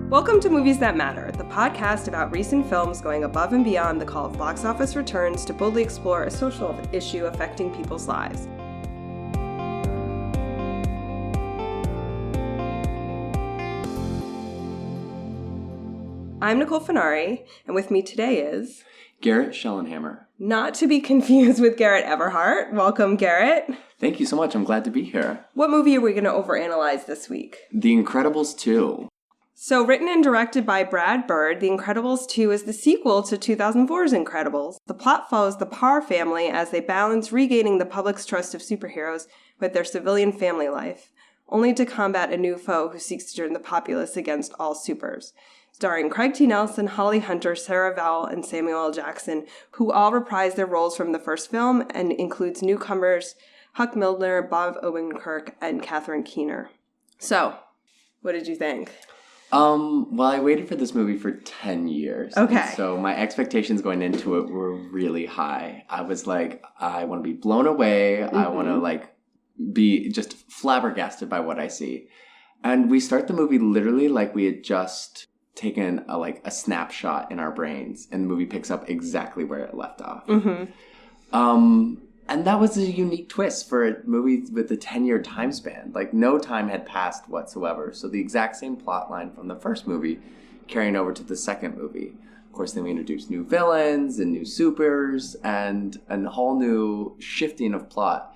Welcome to Movies That Matter, the podcast about recent films going above and beyond the call of box office returns to boldly explore a social issue affecting people's lives. I'm Nicole Finari, and with me today is... Garrett Schellenhammer. Not to be confused with Garrett Everhart. Welcome, Garrett. Thank you so much. I'm glad to be here. What movie are we going to overanalyze this week? The Incredibles 2. So, written and directed by Brad Bird, The Incredibles 2 is the sequel to 2004's Incredibles. The plot follows the Parr family as they balance regaining the public's trust of superheroes with their civilian family life, only to combat a new foe who seeks to turn the populace against all supers. Starring Craig T. Nelson, Holly Hunter, Sarah Vowell, and Samuel L. Jackson, who all reprise their roles from the first film and includes newcomers Huck Milner, Bob Odenkirk, and Catherine Keener. So, what did you think? Well, I waited for this movie for 10 years. Okay. So my expectations going into it were really high. I was like, I want to be blown away. Mm-hmm. I want to be just flabbergasted by what I see. And we start the movie literally like we had just taken a snapshot in our brains, and the movie picks up exactly where it left off. Mm-hmm. And that was a unique twist for a movie with a 10-year time span. No time had passed whatsoever. So the exact same plot line from the first movie carrying over to the second movie. Of course, then we introduced new villains and new supers and a whole new shifting of plot.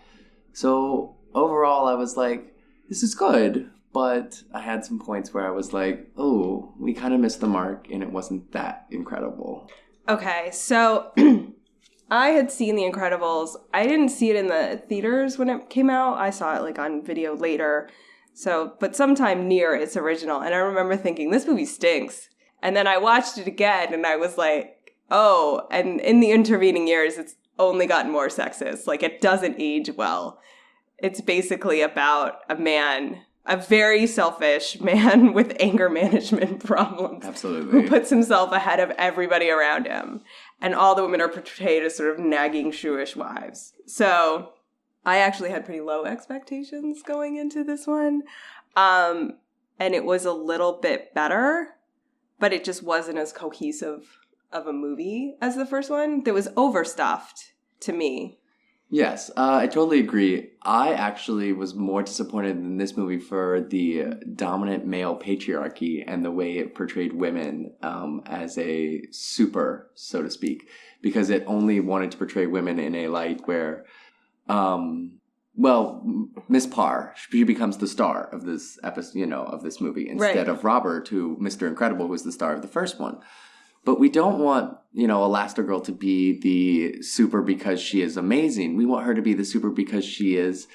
So overall, I was like, this is good. But I had some points where I was like, oh, we kind of missed the mark and it wasn't that incredible. Okay, so... I had seen The Incredibles. I didn't see it in the theaters when it came out. I saw it on video later. But sometime near its original. And I remember thinking, this movie stinks. And then I watched it again and I was like, oh, and in the intervening years, it's only gotten more sexist. It doesn't age well. It's basically about a man, a very selfish man with anger management problems. Absolutely. Who puts himself ahead of everybody around him. And all the women are portrayed as sort of nagging, shrewish wives. So I actually had pretty low expectations going into this one. And it was a little bit better, but it just wasn't as cohesive of a movie as the first one. It was overstuffed to me. Yes, I totally agree. I actually was more disappointed in this movie for the dominant male patriarchy and the way it portrayed women as a super, so to speak, because it only wanted to portray women in a light where, Miss Parr, she becomes the star of this episode, of this movie, instead of Robert, Mr. Incredible, who was the star of the first one. But we don't want, Elastigirl to be the super because she is amazing. We want her to be the super because she is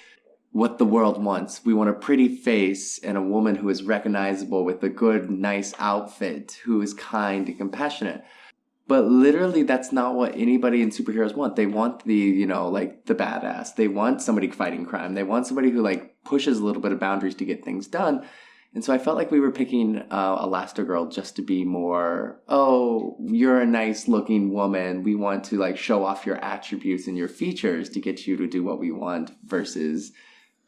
what the world wants. We want a pretty face and a woman who is recognizable with a good, nice outfit, who is kind and compassionate. But literally, that's not what anybody in superheroes want. They want the badass. They want somebody fighting crime. They want somebody who, pushes a little bit of boundaries to get things done. And so I felt like we were picking Elastigirl just to be more, oh, you're a nice-looking woman. We want to, show off your attributes and your features to get you to do what we want versus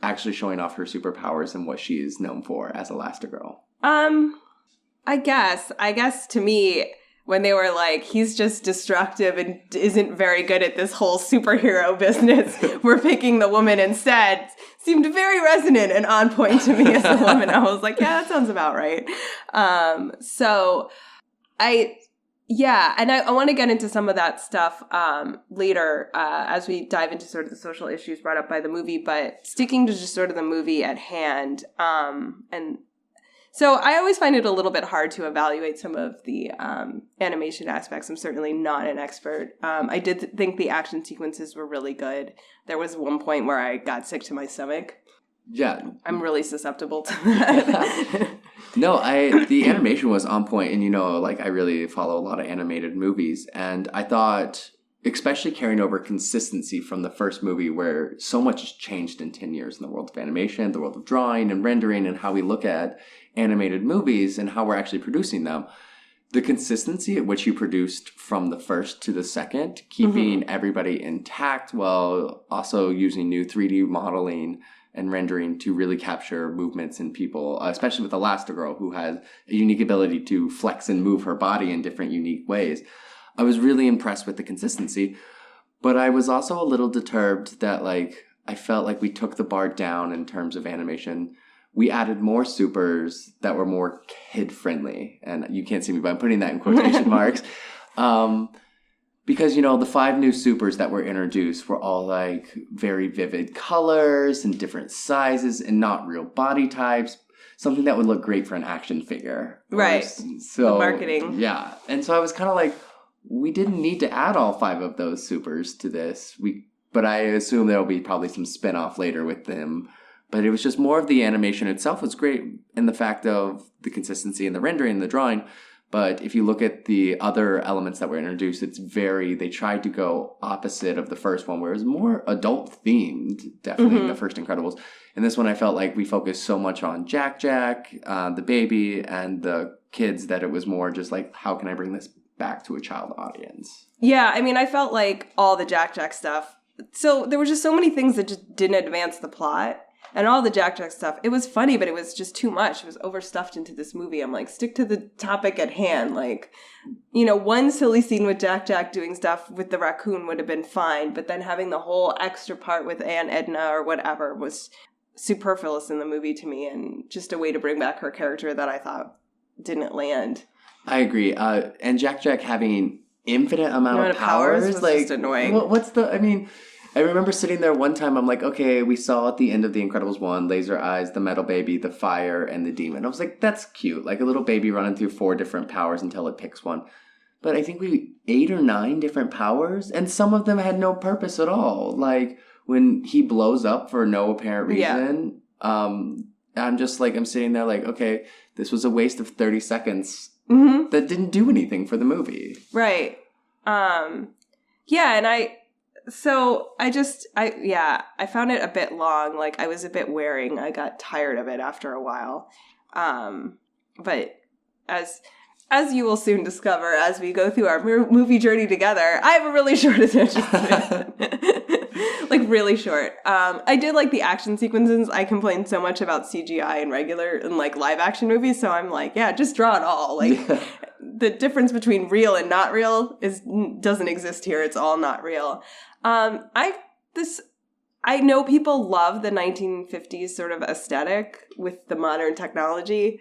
actually showing off her superpowers and what she is known for as Elastigirl. I guess to me, when they were he's just destructive and isn't very good at this whole superhero business, we're picking the woman instead, seemed very resonant and on point to me as a woman. I was like, yeah, that sounds about right. And I want to get into some of that stuff later as we dive into sort of the social issues brought up by the movie, but sticking to just sort of the movie at hand. So I always find it a little bit hard to evaluate some of the animation aspects. I'm certainly not an expert. I did think the action sequences were really good. There was one point where I got sick to my stomach. Yeah. I'm really susceptible to that. No, the animation was on point, and I really follow a lot of animated movies, and I thought, especially carrying over consistency from the first movie where so much has changed in 10 years in the world of animation, the world of drawing and rendering, and how we look at animated movies and how we're actually producing them. The consistency at which you produced from the first to the second, keeping everybody intact while also using new 3D modeling and rendering to really capture movements in people, especially with Elastigirl, who has a unique ability to flex and move her body in different unique ways. I was really impressed with the consistency, but I was also a little deterred that, like, I felt like we took the bar down in terms of animation. We added more supers that were more kid-friendly, and you can't see me, but I'm putting that in quotation marks. Because, you know, the 5 new supers that were introduced were all, like, very vivid colors and different sizes and not real body types. Something that would look great for an action figure. Right. So, the marketing. Yeah. And so I was kind of like, we didn't need to add all 5 of those supers to this. But I assume there will be probably some spin-off later with them. But it was just more of the animation itself was great in the fact of the consistency and the rendering and the drawing. But if you look at the other elements that were introduced, they tried to go opposite of the first one, where it was more adult themed, definitely, in the first Incredibles. And this one, I felt like we focused so much on Jack, the baby, and the kids that it was more just like, how can I bring this back to a child audience? Yeah, I mean, I felt like all the Jack stuff. So there were just so many things that just didn't advance the plot. And all the Jack stuff, it was funny, but it was just too much. It was overstuffed into this movie. I'm like, stick to the topic at hand. Like, you know, one silly scene with Jack doing stuff with the raccoon would have been fine. But then having the whole extra part with Aunt Edna or whatever was superfluous in the movie to me. And just a way to bring back her character that I thought didn't land. I agree. And Jack having infinite amount of powers was like, just annoying. I remember sitting there one time, I'm like, okay, we saw at the end of The Incredibles 1, Laser Eyes, the Metal Baby, the Fire, and the Demon. I was like, that's cute. Like a little baby running through 4 different powers until it picks one. But I think 8 or 9 different powers, and some of them had no purpose at all. Like when he blows up for no apparent reason, I'm just like, I'm sitting there like, okay, this was a waste of 30 seconds that didn't do anything for the movie. Right. Yeah, and I found it a bit long. Like, I was a bit wearing. I got tired of it after a while. But as you will soon discover as we go through our movie journey together, I have a really short attention span. Like, really short. I did like the action sequences. I complained so much about CGI in regular and, like, live action movies, so I'm like, yeah, just draw it all. Like, the difference between real and not real doesn't exist here. It's all not real. I know people love the 1950s sort of aesthetic with the modern technology.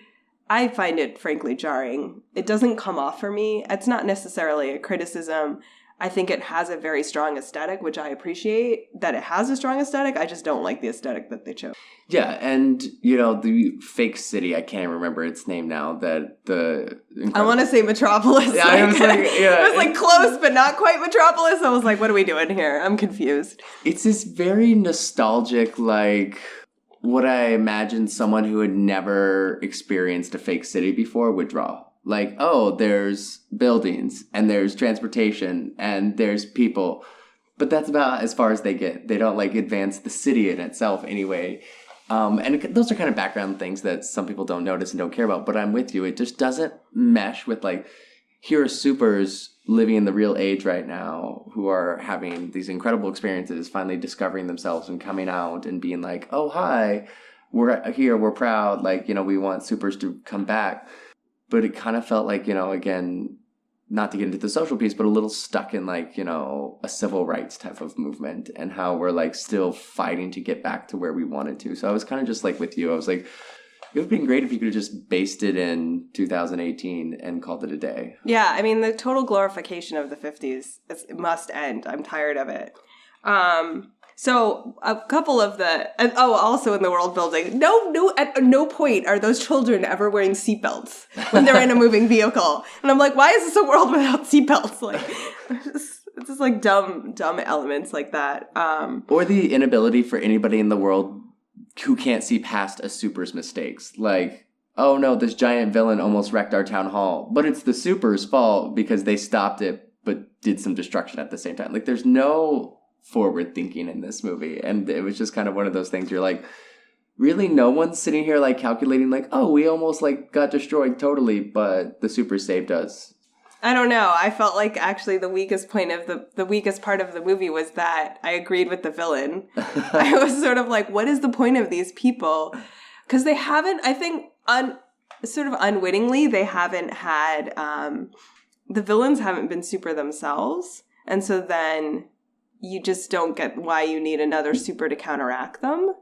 I find it frankly jarring. It doesn't come off for me. It's not necessarily a criticism. I think it has a very strong aesthetic, which I appreciate that it has a strong aesthetic. I just don't like the aesthetic that they chose. Yeah, and, you know, the fake city, I can't remember its name now, that the... I want to say Metropolis. Yeah, I was like, yeah. It was like close, but not quite Metropolis. I was like, what are we doing here? I'm confused. It's this very nostalgic, like, what I imagine someone who had never experienced a fake city before would draw. Like, oh, there's buildings, and there's transportation, and there's people. But that's about as far as they get. They don't, like, advance the city in itself anyway. And those are kind of background things that some people don't notice and don't care about. But I'm with you. It just doesn't mesh with, like, here are supers living in the real age right now who are having these incredible experiences, finally discovering themselves and coming out and being like, oh, hi, we're here, we're proud. Like, you know, we want supers to come back. But it kind of felt like, you know, again, not to get into the social piece, but a little stuck in, like, you know, a civil rights type of movement and how we're, like, still fighting to get back to where we wanted to. So I was kind of just like with you. I was like, it would have been great if you could have just based it in 2018 and called it a day. Yeah, I mean, the total glorification of the 50s, it must end. I'm tired of it. So a couple of also in the world building, at no point are those children ever wearing seatbelts when they're in a moving vehicle. And I'm like, why is this a world without seatbelts? Like, it's just like dumb elements like that. Or the inability for anybody in the world who can't see past a super's mistakes. Like, oh no, this giant villain almost wrecked our town hall, but it's the super's fault because they stopped it but did some destruction at the same time. Like, there's no forward thinking in this movie, and it was just kind of one of those things you're like, really, no one's sitting here like calculating like, oh, we almost like got destroyed totally, but the super saved us. I don't know. I felt like actually the weakest part of the movie was that I agreed with the villain. I was sort of like, what is the point of these people? Because they haven't, I think, sort of unwittingly, they haven't had, the villains haven't been super themselves. And so then you just don't get why you need another super to counteract them.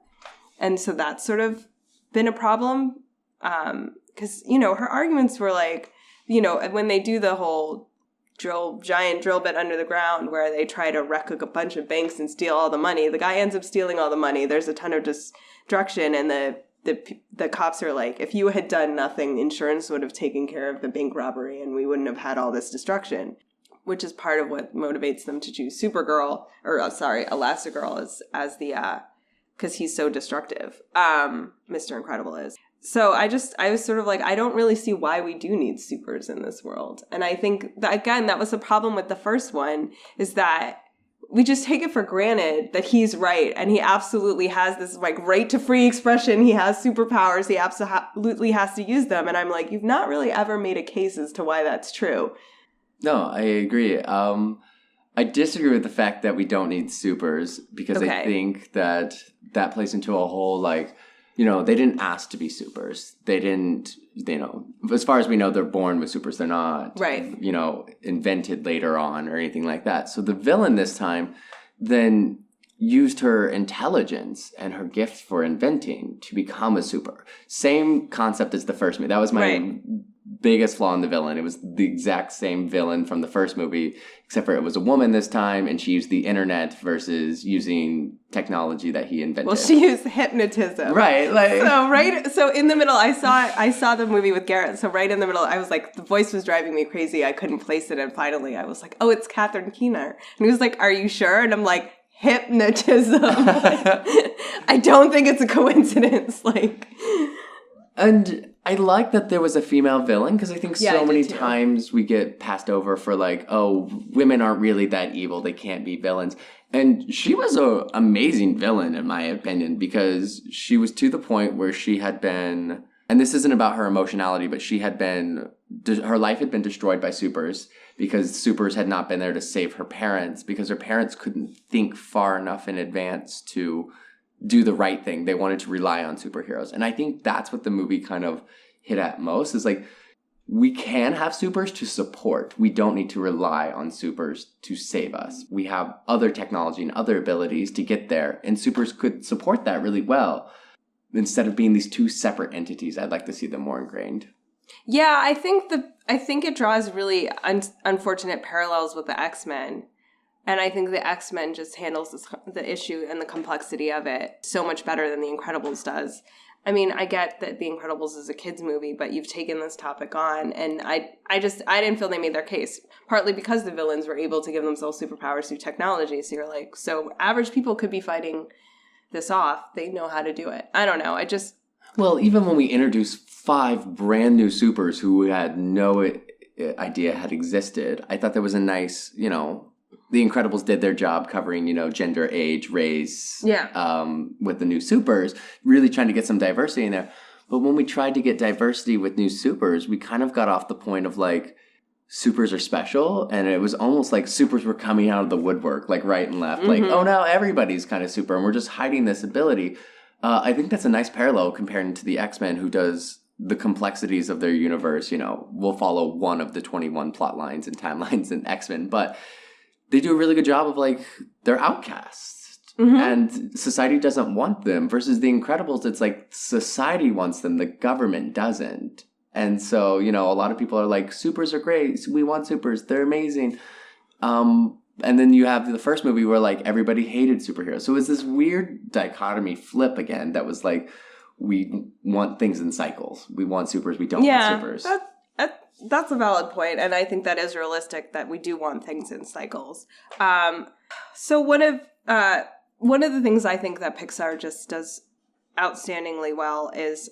And so that's sort of been a problem. Because, her arguments were like, when they do the whole giant drill bit under the ground where they try to wreck a bunch of banks and steal all the money, the guy ends up stealing all the money. There's a ton of destruction, and the cops are like, if you had done nothing, insurance would have taken care of the bank robbery and we wouldn't have had all this destruction, which is part of what motivates them to choose Supergirl, or Elastigirl as the, because he's so destructive. Mr. Incredible is. So I was sort of like, I don't really see why we do need supers in this world. And I think that, again, that was the problem with the first one, is that we just take it for granted that he's right. And he absolutely has this like right to free expression. He has superpowers. He absolutely has to use them. And I'm like, you've not really ever made a case as to why that's true. No, I agree. I disagree with the fact that we don't need supers, because I think that plays into a whole like, they didn't ask to be supers. They didn't, as far as we know, they're born with supers. They're not, invented later on or anything like that. So the villain this time then used her intelligence and her gift for inventing to become a super. Same concept as the first movie. That was my biggest flaw in the villain. It was the exact same villain from the first movie, except for it was a woman this time, and she used the internet versus using technology that he invented. Well, she used hypnotism. Right. So in the middle, I saw the movie with Garrett. So right in the middle, I was like, the voice was driving me crazy. I couldn't place it. And finally I was like, oh, it's Catherine Keener. And he was like, are you sure? And I'm like, hypnotism. I don't think it's a coincidence. And I like that there was a female villain, because I think so many times we get passed over for like, oh, women aren't really that evil. They can't be villains. And she was an amazing villain, in my opinion, because she was to the point where she had been, and this isn't about her emotionality, but her life had been destroyed by supers, because supers had not been there to save her parents, because her parents couldn't think far enough in advance to do the right thing. They wanted to rely on superheroes. And I think that's what the movie kind of hit at most, is like, we can have supers to support. We don't need to rely on supers to save us. We have other technology and other abilities to get there, and supers could support that really well. Instead of being these two separate entities, I'd like to see them more ingrained. Yeah, I think it draws really unfortunate parallels with the X-Men. And I think the X-Men just handles the issue and the complexity of it so much better than The Incredibles does. I mean, I get that The Incredibles is a kid's movie, but you've taken this topic on, and I didn't feel they made their case. Partly because the villains were able to give themselves superpowers through technology. So you're like, so average people could be fighting this off. They know how to do it. I don't know. Well, even when we introduced 5 brand new supers who we had no idea had existed, I thought there was a nice, The Incredibles did their job covering, gender, age, race, with the new supers, really trying to get some diversity in there. But when we tried to get diversity with new supers, we kind of got off the point of like, supers are special, and it was almost like supers were coming out of the woodwork, like right and left. Mm-hmm. Like, oh, now everybody's kind of super, and we're just hiding this ability. I think that's a nice parallel comparing to the X-Men, who does the complexities of their universe. We'll follow one of the 21 plot lines and timelines in X-Men, but they do a really good job of like, they're outcasts, mm-hmm. and society doesn't want them, versus the Incredibles. It's like society wants them, the government doesn't. And so, a lot of people are like, supers are great. We want supers. They're amazing. And then you have the first movie where like everybody hated superheroes. So it's this weird dichotomy flip again that was like, we want things in cycles. We want supers. We don't want supers. That's a valid point, and I think that is realistic that we do want things in cycles. So one of the things I think that Pixar just does outstandingly well is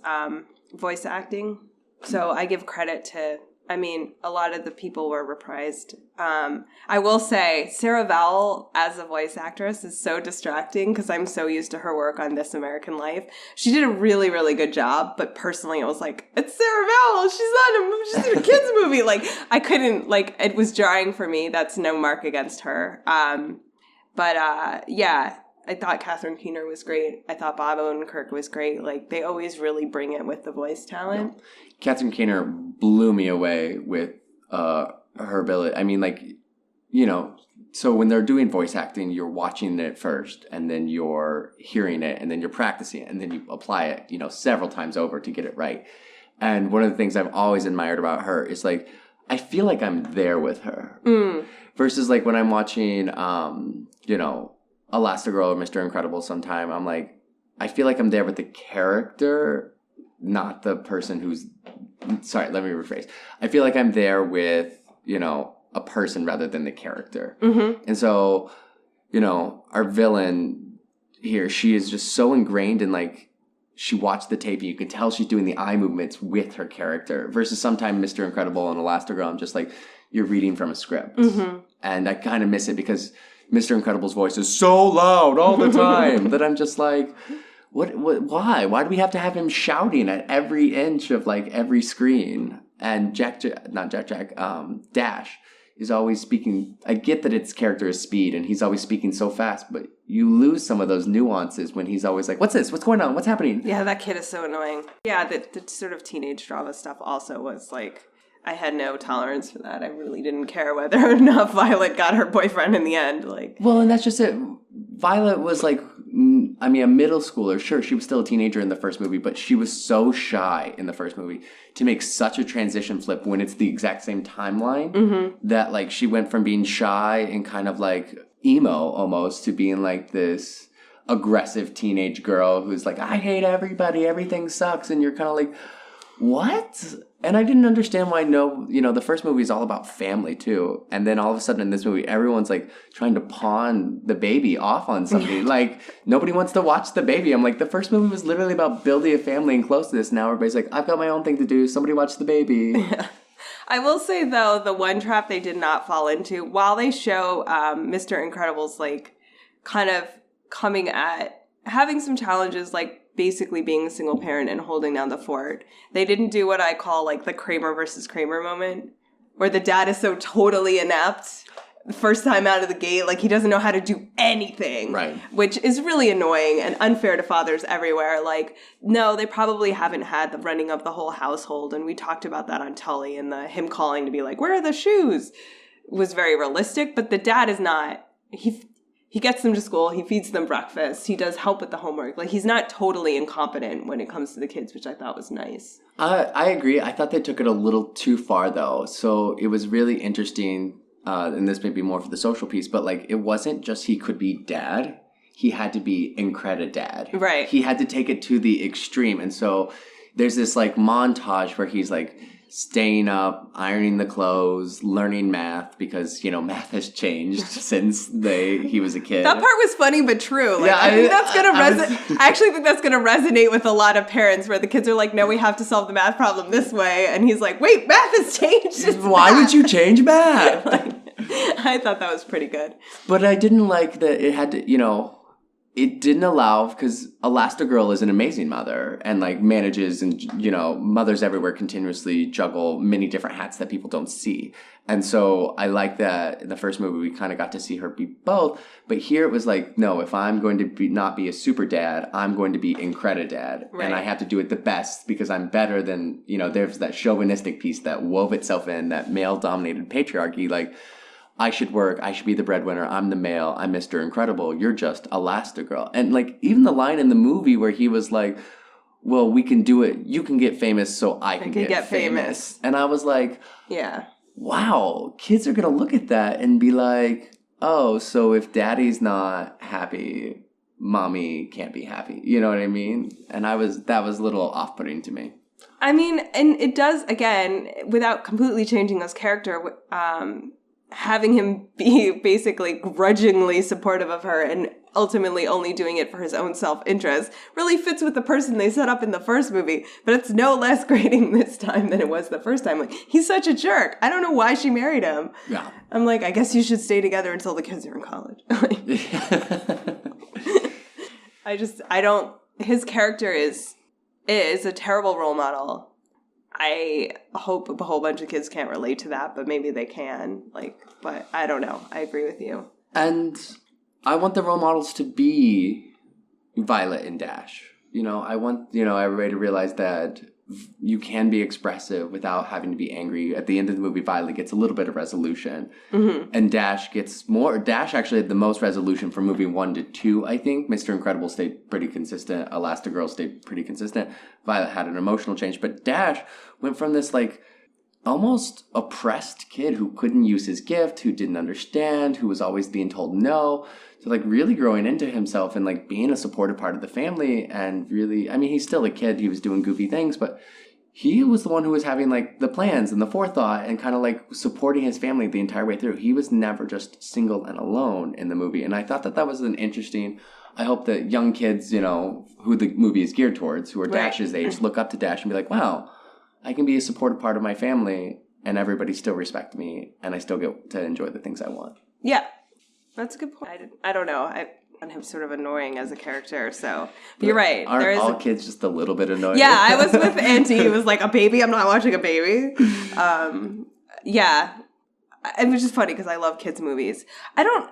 voice acting. So I give credit to, a lot of the people were reprised. I will say Sarah Vowell as a voice actress is so distracting because I'm so used to her work on This American Life. She did a really, really good job, but personally I was like, it's Sarah Vowell. She's in a kid's movie. Like, I couldn't, like, it was jarring for me. That's no mark against her. Yeah, I thought Catherine Keener was great. I thought Bob Odenkirk was great. Like, they always really bring it with the voice talent. Yeah. Catherine Keener blew me away with her ability. I mean, like, you know, so when they're doing voice acting, you're watching it first, and then you're hearing it, and then you're practicing it, and then you apply it, you know, several times over to get it right. And one of the things I've always admired about her is, like, I feel like I'm there with her. Versus, like, when I'm watching, you know, Elastigirl or Mr. Incredible sometime, I'm like, I feel like I'm there with the character, not the person who's... Sorry, let me rephrase. I feel like I'm there with, you know, a person rather than the character. And so, you know, our villain here, she is just so ingrained in, like, she watched the tape and you can tell she's doing the eye movements with her character. Versus sometimes Mr. Incredible and Elastigirl, I'm just like, you're reading from a script. And I kind of miss it because Mr. Incredible's voice is so loud all the time that I'm just like, why? Why do we have to have him shouting at every inch of, like, every screen? And Dash is always speaking. I get that its character is Speed and he's always speaking so fast, but you lose some of those nuances when he's always like, what's this? What's going on? What's happening? Yeah, that kid is so annoying. Yeah, the sort of teenage drama stuff also was like, I had no tolerance for that. I really didn't care whether or not Violet got her boyfriend in the end. Like, well, and that's just it. Violet was like, I mean, a middle schooler. Sure, she was still a teenager in the first movie, but she was so shy in the first movie to make such a transition flip when it's the exact same timeline that, like, she went from being shy and kind of like emo almost to being like this aggressive teenage girl who's like, I hate everybody, everything sucks. And you're kind of like, what? And I didn't understand why the first movie is all about family too. And then all of a sudden in this movie, everyone's like trying to pawn the baby off on somebody. Like, nobody wants to watch the baby. I'm like, the first movie was literally about building a family and closeness. Now everybody's like, I've got my own thing to do. Somebody watch the baby. Yeah. I will say, though, the one trap they did not fall into, while they show Mr. Incredible's, like, kind of coming at having some challenges, like, basically being a single parent and holding down the fort, they didn't do what I call, like, the Kramer versus Kramer moment, where the dad is so totally inept the first time out of the gate, like, he doesn't know how to do anything. Right. Which is really annoying and unfair to fathers everywhere. Like, no, they probably haven't had the running of the whole household, and we talked about that on Tully, and him calling to be like, where are the shoes? Was very realistic, but the dad is not... He gets them to school. He feeds them breakfast. He does help with the homework. Like, he's not totally incompetent when it comes to the kids, which I thought was nice. I agree. I thought they took it a little too far, though. So it was really interesting, and this may be more for the social piece, but, like, it wasn't just he could be dad. He had to be Incredi dad. Right. He had to take it to the extreme. And so there's this, like, montage where he's, like, staying up, ironing the clothes, learning math because, you know, math has changed since he was a kid. That part was funny but true. Like, yeah, I think that's gonna resonate. I actually think that's gonna resonate with a lot of parents where the kids are like, "No, we have to solve the math problem this way," and he's like, "Wait, math has changed. It's Why would you change math?" Like, I thought that was pretty good. But I didn't like that it had to, you know. It didn't allow, because Elastigirl is an amazing mother and, like, manages and, you know, mothers everywhere continuously juggle many different hats that people don't see. And so I like that in the first movie we kind of got to see her be both. But here it was like, no, if I'm going to not be a super dad, I'm going to be Incredi dad. Right. And I have to do it the best because I'm better than, you know, there's that chauvinistic piece that wove itself in, that male-dominated patriarchy, like, I should work, I should be the breadwinner, I'm the male, I'm Mr. Incredible, you're just Elastigirl. And, like, even the line in the movie where he was like, well, we can do it, you can get famous so I can get famous. And I was like, yeah, wow, kids are going to look at that and be like, oh, so if daddy's not happy, mommy can't be happy. You know what I mean? And that was a little off-putting to me. I mean, and it does, again, without completely changing his character, having him be basically grudgingly supportive of her and ultimately only doing it for his own self-interest really fits with the person they set up in the first movie, but it's no less grating this time than it was the first time. Like, he's such a jerk. I don't know why she married him. Yeah. I'm like, I guess you should stay together until the kids are in college. His character is a terrible role model. I hope a whole bunch of kids can't relate to that, but maybe they can. But I don't know. I agree with you. And I want the role models to be Violet and Dash. I want, everybody to realize that you can be expressive without having to be angry. At the end of the movie, Violet gets a little bit of resolution. Mm-hmm. And Dash gets more. Dash actually had the most resolution from movie 1 to 2, I think. Mr. Incredible stayed pretty consistent. Elastigirl stayed pretty consistent. Violet had an emotional change. But Dash went from this, almost oppressed kid who couldn't use his gift, who didn't understand, who was always being told no, to really growing into himself and being a supportive part of the family. And really, he's still a kid, he was doing goofy things, but he was the one who was having the plans and the forethought and kind of supporting his family the entire way through. He was never just single and alone in the movie. And I thought that was an interesting, I hope that young kids, who the movie is geared towards, who are Dash's age, look up to Dash and be like, wow, I can be a supportive part of my family and everybody still respect me and I still get to enjoy the things I want. Yeah, that's a good point. I don't know. I find him sort of annoying as a character, so but you're right. Aren't all kids just a little bit annoying? Yeah, I was with Auntie. It was a baby. I'm not watching a baby. Yeah. It was just funny because I love kids' movies. I don't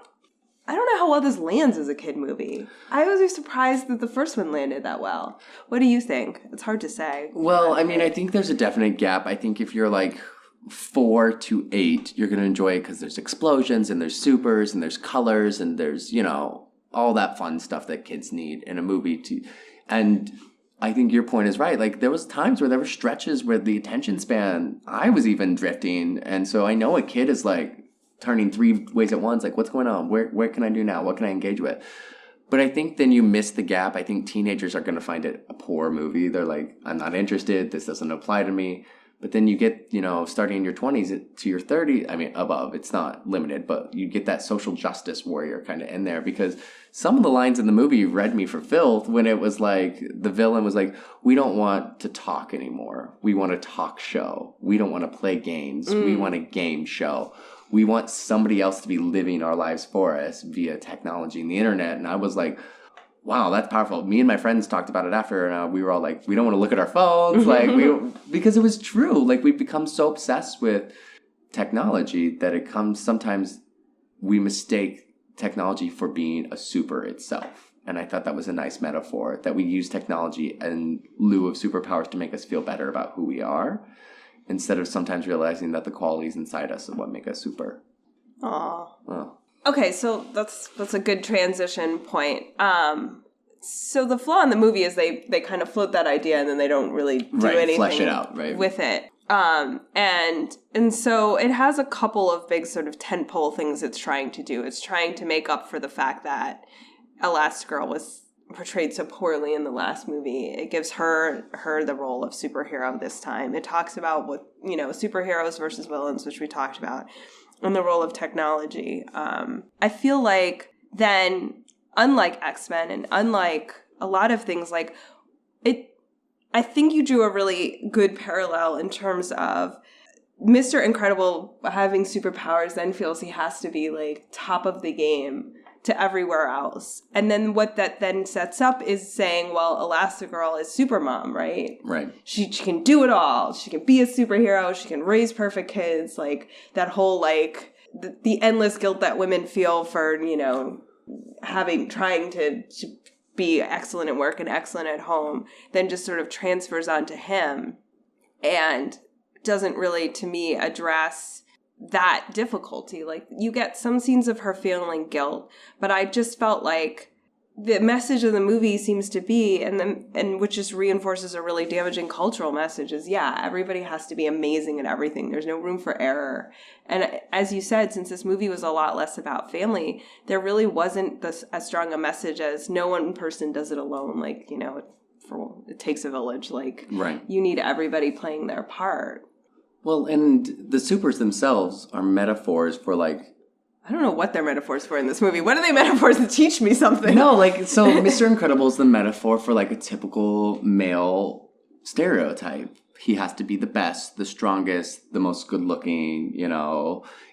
know how well this lands as a kid movie. I was surprised that the first one landed that well. What do you think? It's hard to say. Well, I think there's a definite gap. I think if you're 4 to 8, you're going to enjoy it because there's explosions and there's supers and there's colors and there's, all that fun stuff that kids need in a movie. And I think your point is right. There was times where there were stretches where the attention span, I was even drifting. And so I know a kid is turning 3 ways at once. What's going on? Where can I do now? What can I engage with? But I think then you miss the gap. I think teenagers are going to find it a poor movie. They're I'm not interested. This doesn't apply to me. But then you get, starting in your 20s to your 30s, above, it's not limited, but you get that social justice warrior kind of in there because some of the lines in the movie read me for filth when it was the villain was we don't want to talk anymore. We want a talk show. We don't want to play games. We want a game show. We want somebody else to be living our lives for us via technology and the internet. And I was wow, that's powerful. Me and my friends talked about it after, and we were all we don't want to look at our phones, because it was true. We've become so obsessed with technology that sometimes we mistake technology for being a super itself. And I thought that was a nice metaphor, that we use technology in lieu of superpowers to make us feel better about who we are, instead of sometimes realizing that the qualities inside us are what make us super. Aww. Well. Okay, so that's a good transition point. So the flaw in the movie is they kind of float that idea and then they don't really do anything flesh it out, with it. And so it has a couple of big sort of tentpole things it's trying to do. It's trying to make up for the fact that Elastigirl was portrayed so poorly in the last movie. It gives her the role of superhero this time. It talks about superheroes versus villains, which we talked about, and the role of technology. I feel then, unlike X-Men and unlike a lot of things I think you drew a really good parallel in terms of Mr. Incredible having superpowers then feels he has to be top of the game to everywhere else. And then what that then sets up is saying, well, Elastigirl is Supermom, right? Right. She can do it all. She can be a superhero. She can raise perfect kids. That whole the endless guilt that women feel for, trying to be excellent at work and excellent at home, then just sort of transfers onto him and doesn't really, to me, address that difficulty. You get some scenes of her feeling guilt, but I just felt the message of the movie seems to be, and which just reinforces a really damaging cultural message, is everybody has to be amazing at everything. There's no room for error. And as you said, since this movie was a lot less about family, there really wasn't as strong a message as no one person does it alone. It takes a village. Right. You need everybody playing their part. Well, and the supers themselves are metaphors for I don't know what they're metaphors for in this movie. What are they metaphors to teach me something? No, so Mr. Incredible is the metaphor for a typical male stereotype. He has to be the best, the strongest, the most good looking,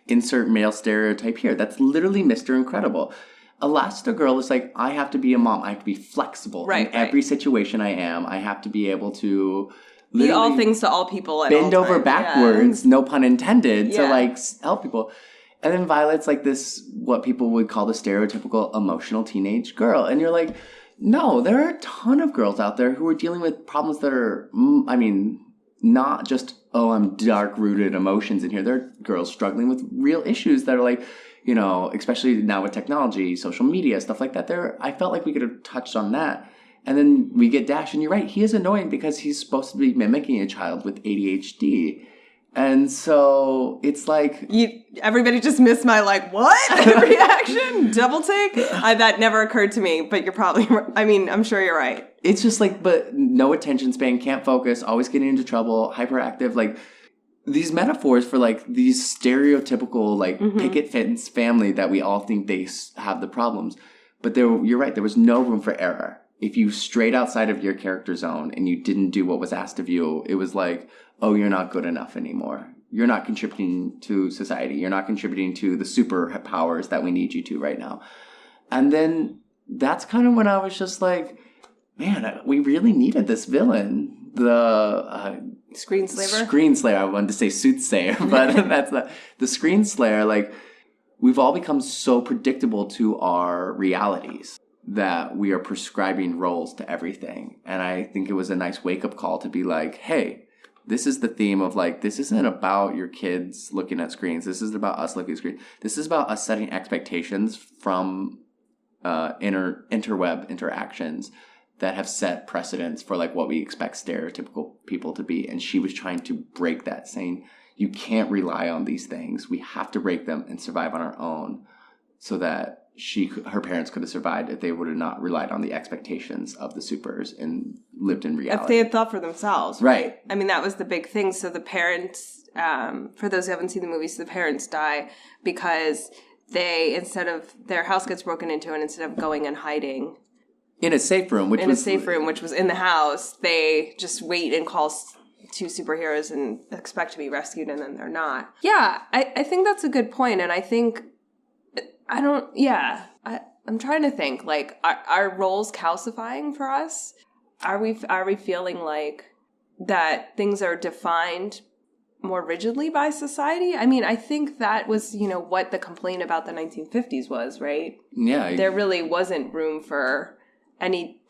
insert male stereotype here. That's literally Mr. Incredible. Elastigirl is I have to be a mom. I have to be flexible in every situation I am. I have to be able to Be all things to all people. At bend all over times. backwards, no pun intended, to Yeah. like help people. And then Violet's like this, what people would call the stereotypical emotional teenage girl. And you're like, no, there are a ton of girls out there who are dealing with problems that are, not just, oh, I'm dark-rooted emotions in here. There are girls struggling with real issues that are like, you know, especially now with technology, social media, stuff like that. I felt like we could have touched on that. And then we get Dash, and you're right, he is annoying because he's supposed to be mimicking a child with ADHD. And so it's like... Everybody just missed my like, what? reaction? Double take? That never occurred to me, but you're probably right. I mean, I'm sure you're right. It's just like, but no attention span, can't focus, always getting into trouble, hyperactive, like... These metaphors for like these stereotypical like picket fence family that we all think they have the problems. But you're right, there was no room for error. If you strayed outside of your character zone and you didn't do what was asked of you, it was like, oh, you're not good enough anymore. You're not contributing to society. You're not contributing to the superpowers that we need you to right now. And then that's kind of when I was just like, man, we really needed this villain. The Screenslayer. I wanted to say soothsayer, but that's the Screenslayer. Like, we've all become so predictable to our realities that we are prescribing roles to everything. And I think it was a nice wake-up call to be like, hey, this is the theme of like, this isn't about your kids looking at screens. This isn't about us looking at screens. This is about us setting expectations from interweb interactions that have set precedents for like what we expect stereotypical people to be. And she was trying to break that, saying, you can't rely on these things. We have to break them and survive on our own, so that her parents could have survived if they would have not relied on the expectations of the supers and lived in reality. If they had thought for themselves. Right. I mean, that was the big thing. So the parents, for those who haven't seen the movie, so the parents die because instead of their house gets broken into, and instead of going and hiding in a safe room, which was in the house, they just wait and call two superheroes and expect to be rescued, and then they're not. Yeah, I think that's a good point, and I think I'm trying to think, like, are roles calcifying for us? Are we feeling like that things are defined more rigidly by society? I mean, I think that was, what the complaint about the 1950s was, right? Yeah. There really wasn't room for any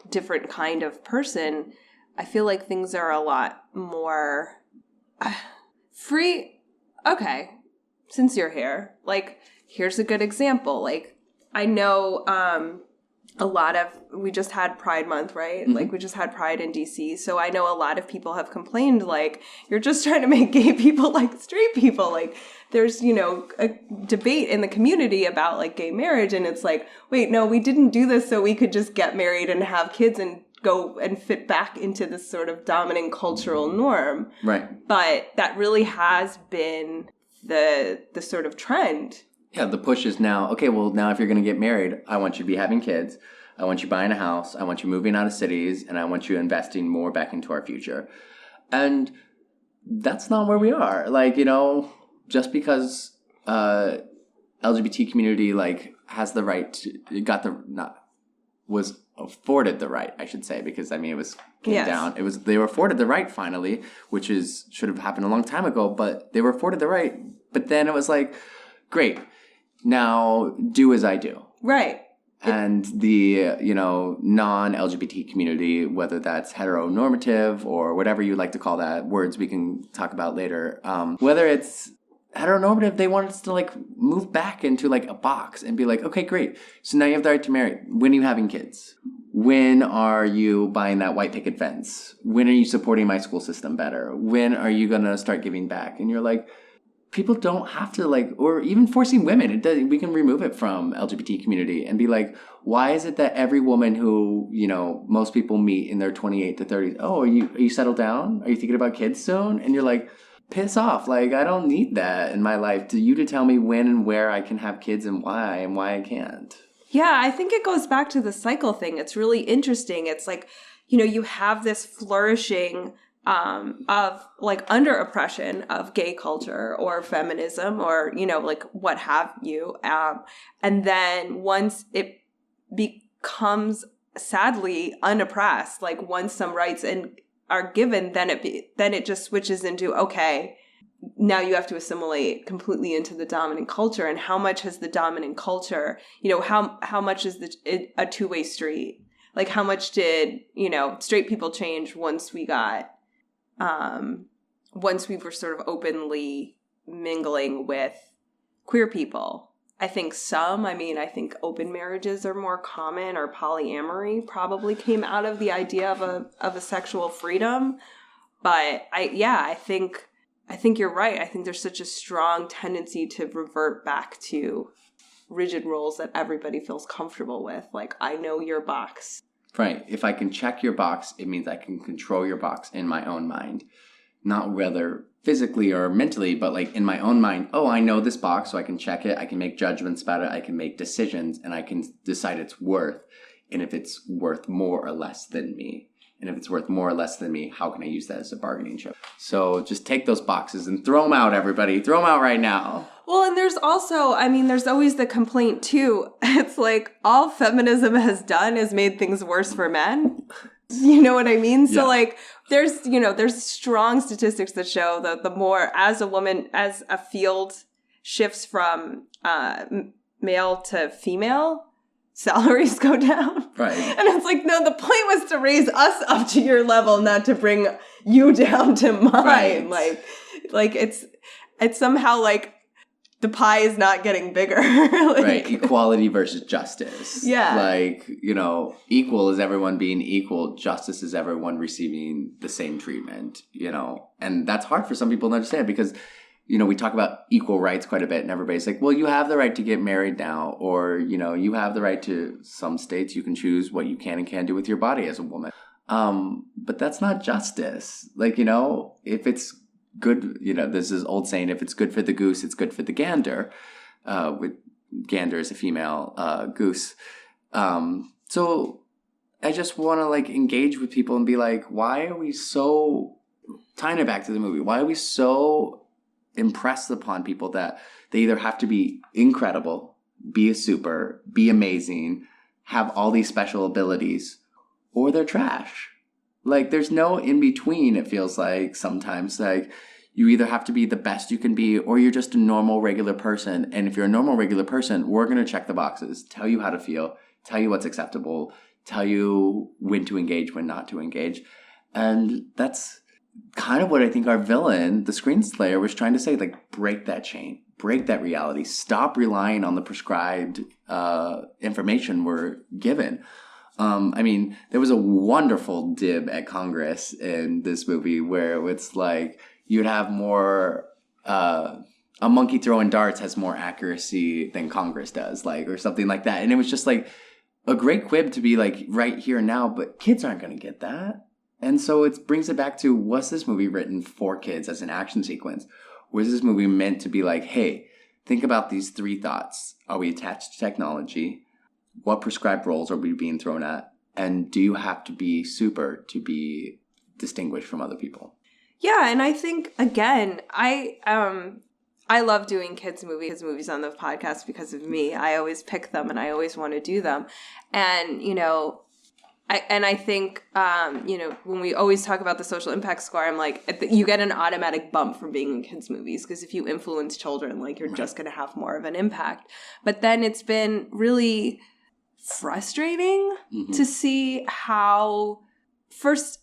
different kind of person. I feel like things are a lot more free. Okay, since you're here, like, here's a good example. Like, I know we just had Pride Month, right? Mm-hmm. Like, we just had Pride in DC. So I know a lot of people have complained, like, you're just trying to make gay people like straight people. Like, there's, a debate in the community about, like, gay marriage. And it's like, wait, no, we didn't do this so we could just get married and have kids and go and fit back into this sort of dominant cultural norm. Right. But that really has been the sort of trend. Yeah, the push is now, okay, well, now if you're going to get married, I want you to be having kids. I want you buying a house. I want you moving out of cities. And I want you investing more back into our future. And that's not where we are. Like, just because LGBT community, like, has the right to, was afforded the right, I should say, because, I mean, it was came down. They were afforded the right, finally, which should have happened a long time ago, but they were afforded the right. But then it was like, great. Now, do as I do. Right. And the, non-LGBT community, whether that's heteronormative or whatever you like to call that, words we can talk about later, whether it's heteronormative, they want us to, like, move back into, like, a box and be like, okay, great. So now you have the right to marry. When are you having kids? When are you buying that white picket fence? When are you supporting my school system better? When are you going to start giving back? And you're like, people don't have to, like, or even forcing women. We can remove it from LGBT community and be like, why is it that every woman who, most people meet in their 28 to 30s, oh, are you settled down? Are you thinking about kids soon? And you're like, piss off. Like, I don't need that in my life. To tell me when and where I can have kids and why I can't. Yeah, I think it goes back to the cycle thing. It's really interesting. It's like, you have this flourishing of, like, under oppression of gay culture or feminism or, like, what have you. And then once it becomes sadly unoppressed, like, once some rights and are given, then it just switches into, okay, now you have to assimilate completely into the dominant culture. And how much has the dominant culture, how much is a two-way street? Like, how much did, straight people change once we were sort of openly mingling with queer people? I think I think open marriages are more common, or polyamory probably came out of the idea of a sexual freedom. But I think you're right. I think there's such a strong tendency to revert back to rigid roles that everybody feels comfortable with. Like, I know your box. Right. If I can check your box, it means I can control your box in my own mind. Not whether physically or mentally, but like in my own mind, oh, I know this box, so I can check it. I can make judgments about it. I can make decisions, and I can decide its worth. And if it's worth more or less than me. And if it's worth more or less than me, how can I use that as a bargaining chip? So just take those boxes and throw them out, everybody. Throw them out right now. Well, and there's also, there's always the complaint too. It's like all feminism has done is made things worse for men. You know what I mean? So like there's strong statistics that show that the more as a woman, as a field shifts from male to female, salaries go down. Right. And it's like, no, the point was to raise us up to your level, not to bring you down to mine. Right. Like it's somehow like the pie is not getting bigger. Right. Equality versus justice. Yeah. Like, equal is everyone being equal. Justice is everyone receiving the same treatment, And that's hard for some people to understand because, we talk about equal rights quite a bit and everybody's like, well, you have the right to get married now. Or, you have the right to, some states you can choose what you can and can't do with your body as a woman. But that's not justice. Like, if it's good, there's this old saying, if it's good for the goose, it's good for the gander. With gander is a female goose. So I just want to like engage with people and be like, why are we so, tying it back to the movie, why are we so impressed upon people that they either have to be incredible, be a super, be amazing, have all these special abilities, or they're trash? Like, there's no in between, it feels like sometimes. Like, you either have to be the best you can be, or you're just a normal, regular person. And if you're a normal, regular person, we're going to check the boxes, tell you how to feel, tell you what's acceptable, tell you when to engage, when not to engage. And that's kind of what I think our villain, the Screenslayer, was trying to say. Like, break that chain, break that reality, stop relying on the prescribed information we're given. There was a wonderful dib at Congress in this movie where it's like you'd have more, a monkey throwing darts has more accuracy than Congress does, like, or something like that. And it was just like a great quib to be like right here and now, but kids aren't going to get that. And so it brings it back to, was this movie written for kids as an action sequence? Was this movie meant to be like, hey, think about these three thoughts. Are we attached to technology? What prescribed roles are we being thrown at? And do you have to be super to be distinguished from other people? Yeah, and I think, again, I love doing kids' movies on the podcast because of me. I always pick them and I always want to do them. And, I think, when we always talk about the social impact score, I'm like, you get an automatic bump from being in kids' movies because if you influence children, like, you're just going to have more of an impact. But then it's been really frustrating to see how, first,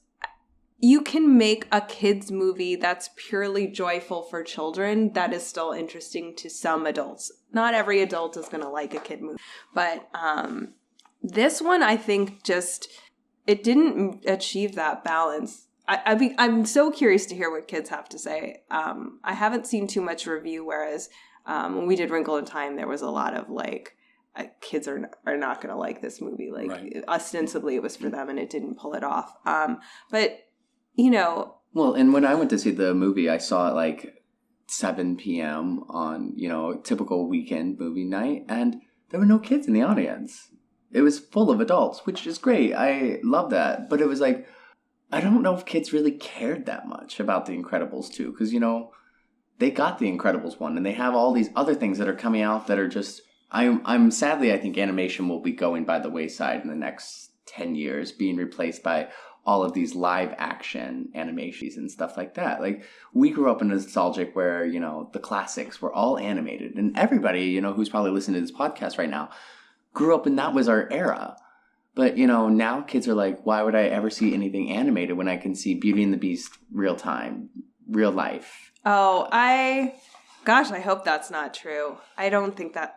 you can make a kids' movie that's purely joyful for children that is still interesting to some adults. Not every adult is going to like a kid movie. But this one, I think, it didn't achieve that balance. I'm so curious to hear what kids have to say. I haven't seen too much review, whereas when we did Wrinkle in Time, there was a lot of like, kids are not going to like this movie. Like, right. Ostensibly it was for them and it didn't pull it off. But, Well, and when I went to see the movie, I saw it like 7 p.m. on, typical weekend movie night, and there were no kids in the audience. It was full of adults, which is great. I love that. But it was like, I don't know if kids really cared that much about The Incredibles 2. Because, they got The Incredibles 1. And they have all these other things that are coming out that are just... Sadly, I think animation will be going by the wayside in the next 10 years. Being replaced by all of these live action animations and stuff like that. Like, we grew up in a nostalgic where, you know, the classics were all animated, and everybody, you know, who's probably listening to this podcast right now grew up and that was our era. But, you know, now kids are like, why would I ever see anything animated when I can see Beauty and the Beast real time, real life? Oh, I hope that's not true. I don't think that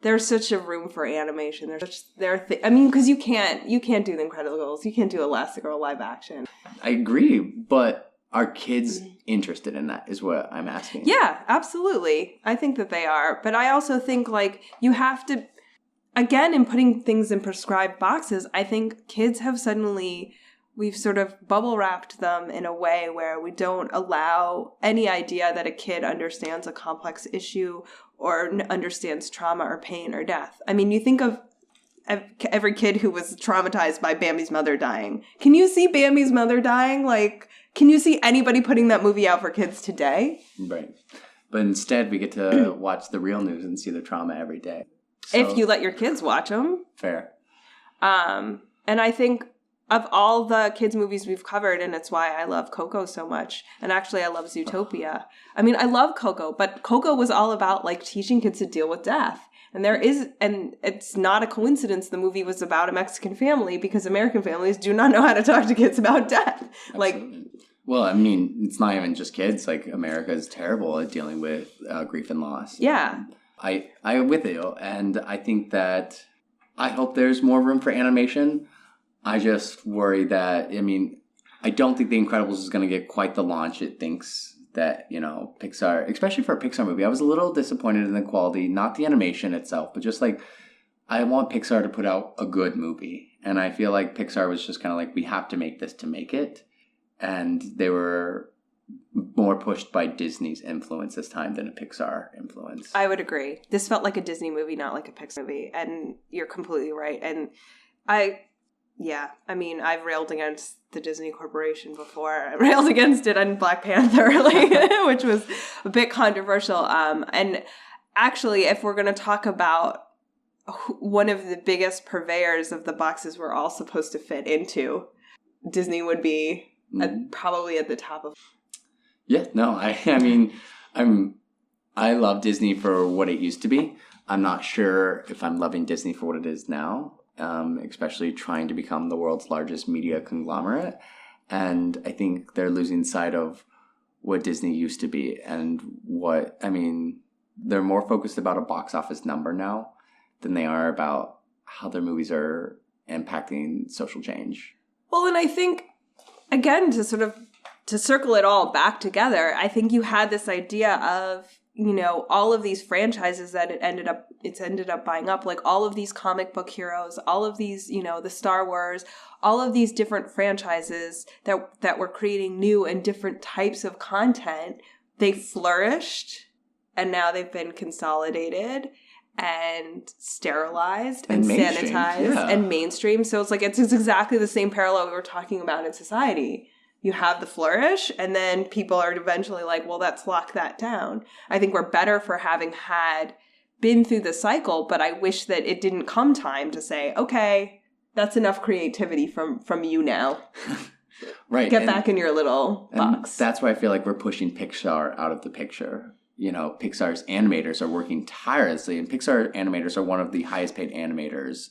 there's such a room for animation. Because you can't do The Incredibles. You can't do Elastigirl live action. I agree, but are kids interested in that is what I'm asking. Yeah, absolutely. I think that they are. But I also think, like, you have to, again, in putting things in prescribed boxes, I think kids have we've sort of bubble wrapped them in a way where we don't allow any idea that a kid understands a complex issue or understands trauma or pain or death. I mean, you think of every kid who was traumatized by Bambi's mother dying. Can you see Bambi's mother dying? Like, can you see anybody putting that movie out for kids today? Right. But instead, we get to watch the real news and see the trauma every day. So, if you let your kids watch them. Fair. And I think of all the kids' movies we've covered, and it's why I love Coco so much. And actually, I love Zootopia. I mean, I love Coco, but Coco was all about, like, teaching kids to deal with death. And it's not a coincidence the movie was about a Mexican family, because American families do not know how to talk to kids about death. Absolutely. Like, well, I mean, it's not even just kids. Like, America is terrible at dealing with grief and loss. Yeah. I'm with you, and I think that I hope there's more room for animation. I just worry that, I mean, I don't think The Incredibles is going to get quite the launch it thinks that, you know, Pixar, especially for a Pixar movie. I was a little disappointed in the quality, not the animation itself, but just like, I want Pixar to put out a good movie. And I feel like Pixar was just kind of like, we have to make this to make it. And they were more pushed by Disney's influence this time than a Pixar influence. I would agree. This felt like a Disney movie, not like a Pixar movie. And you're completely right. And I mean, I've railed against the Disney Corporation before. I railed against it on Black Panther, which was a bit controversial. And actually, if we're going to talk about one of the biggest purveyors of the boxes we're all supposed to fit into, Disney would be probably at the top of. Yeah, no, I mean, I love Disney for what it used to be. I'm not sure if I'm loving Disney for what it is now. Especially trying to become the world's largest media conglomerate. And I think they're losing sight of what Disney used to be and they're more focused about a box office number now than they are about how their movies are impacting social change. Well, and I think, again, to circle it all back together, I think you had this idea of, you know, all of these franchises that it's ended up buying up, like all of these comic book heroes, all of these, you know, the Star Wars, all of these different franchises that were creating new and different types of content. They flourished, and now they've been consolidated and sterilized and sanitized and mainstream. So it's like, it's exactly the same parallel we were talking about in society. You have the flourish, and then people are eventually like, well, let's lock that down. I think we're better for having been through the cycle, but I wish that it didn't come time to say, okay, that's enough creativity from you now. Right. Get back in your little box. That's why I feel like we're pushing Pixar out of the picture. You know, Pixar's animators are working tirelessly, and Pixar animators are one of the highest paid animators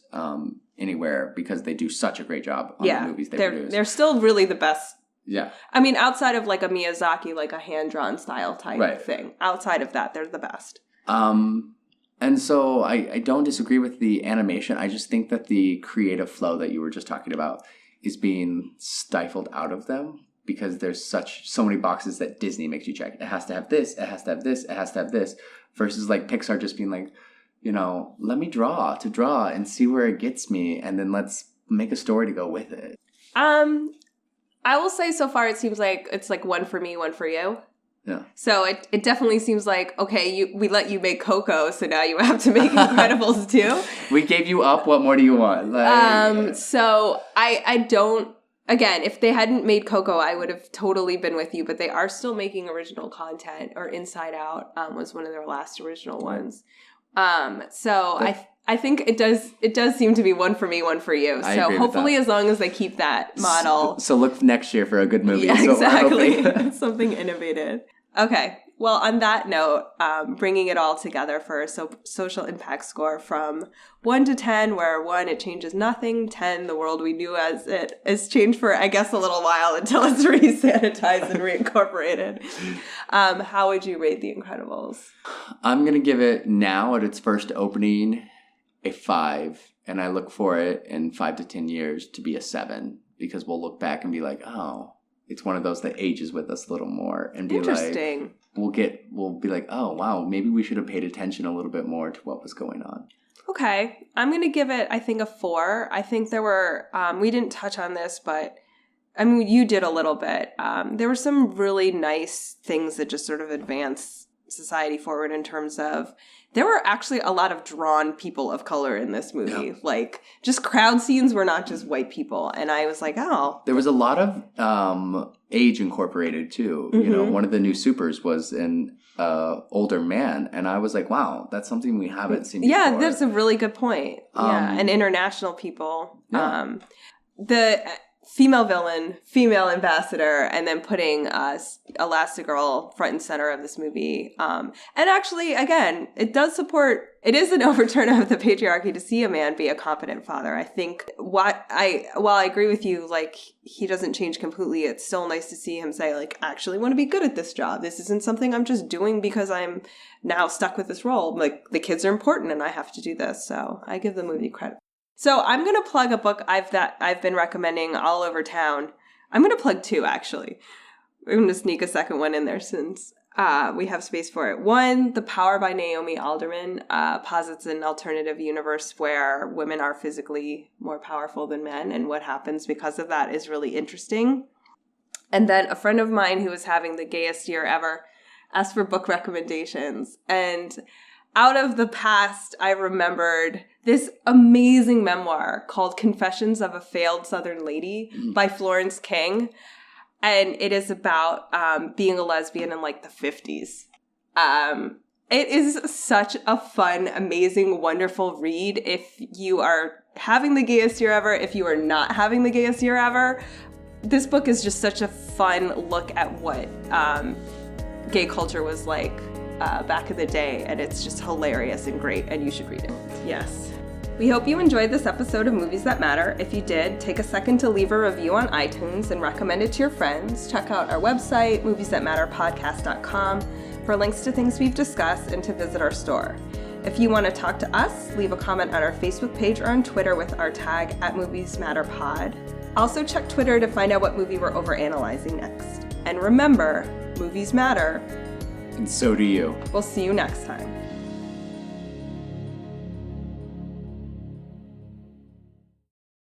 anywhere because they do such a great job on the movies they produce. They're still really the best. Yeah. I mean, outside of like a Miyazaki, like a hand-drawn style type thing. Outside of that, they're the best. And so I don't disagree with the animation. I just think that the creative flow that you were just talking about is being stifled out of them because there's so many boxes that Disney makes you check. It has to have this, it has to have this, it has to have this. Versus like Pixar just being like, you know, let me draw and see where it gets me, and then let's make a story to go with it. I will say so far it seems like it's like one for me, one for you. Yeah. So it definitely seems like, okay, we let you make Coco, so now you have to make Incredibles too. We gave you Up. What more do you want? So I don't. Again, if they hadn't made Coco, I would have totally been with you. But they are still making original content. Or Inside Out was one of their last original ones. I think it does seem to be one for me, one for you. So hopefully as long as they keep that model. So look next year for a good movie. Yeah, exactly. Something innovative. Okay. Well, on that note, bringing it all together for a social impact score from 1 to 10, where 1, it changes nothing, 10, the world we knew as it is changed for, I guess, a little while until it's re-sanitized and reincorporated. How would you rate The Incredibles? I'm going to give it now at its first opening a 5, and I look for it in 5 to 10 years to be a 7, because we'll look back and be like, oh, it's one of those that ages with us a little more, and be interesting. Like, we'll be like, oh wow, maybe we should have paid attention a little bit more to what was going on. Okay, I'm gonna give it, I think, a 4. I think there were we didn't touch on this, but I mean, you did a little bit. There were some really nice things that just sort of advanced society forward in terms of there were actually a lot of drawn people of color in this movie. Yeah. Like, just crowd scenes were not just white people. And I was like, oh. There was a lot of age incorporated, too. Mm-hmm. You know, one of the new supers was an older man. And I was like, wow, that's something we haven't seen before. Yeah, that's a really good point. And international people. Yeah. The female villain, female ambassador, and then putting Elastigirl front and center of this movie. And actually, again, it is an overturn of the patriarchy to see a man be a competent father. I think while I agree with you, like, he doesn't change completely, it's still nice to see him say, like, I actually want to be good at this job. This isn't something I'm just doing because I'm now stuck with this role. Like, the kids are important and I have to do this. So I give the movie credit. So I'm going to plug a book I've been recommending all over town. I'm going to plug 2, actually. We're going to sneak a second one in there since we have space for it. 1, The Power by Naomi Alderman posits an alternative universe where women are physically more powerful than men, and what happens because of that is really interesting. And then a friend of mine who was having the gayest year ever asked for book recommendations, and out of the past, I remembered this amazing memoir called Confessions of a Failed Southern Lady by Florence King. And it is about being a lesbian in, like, the 50s. It is such a fun, amazing, wonderful read if you are having the gayest year ever, if you are not having the gayest year ever. This book is just such a fun look at what gay culture was like back in the day, and it's just hilarious and great, and you should read it. Yes. We hope you enjoyed this episode of Movies That Matter. If you did, take a second to leave a review on iTunes and recommend it to your friends. Check out our website, moviesthatmatterpodcast.com, for links to things we've discussed and to visit our store. If you want to talk to us, leave a comment on our Facebook page or on Twitter with our tag @MoviesMatterPod. Also check Twitter to find out what movie we're overanalyzing next. And remember, movies matter. And so do you. We'll see you next time.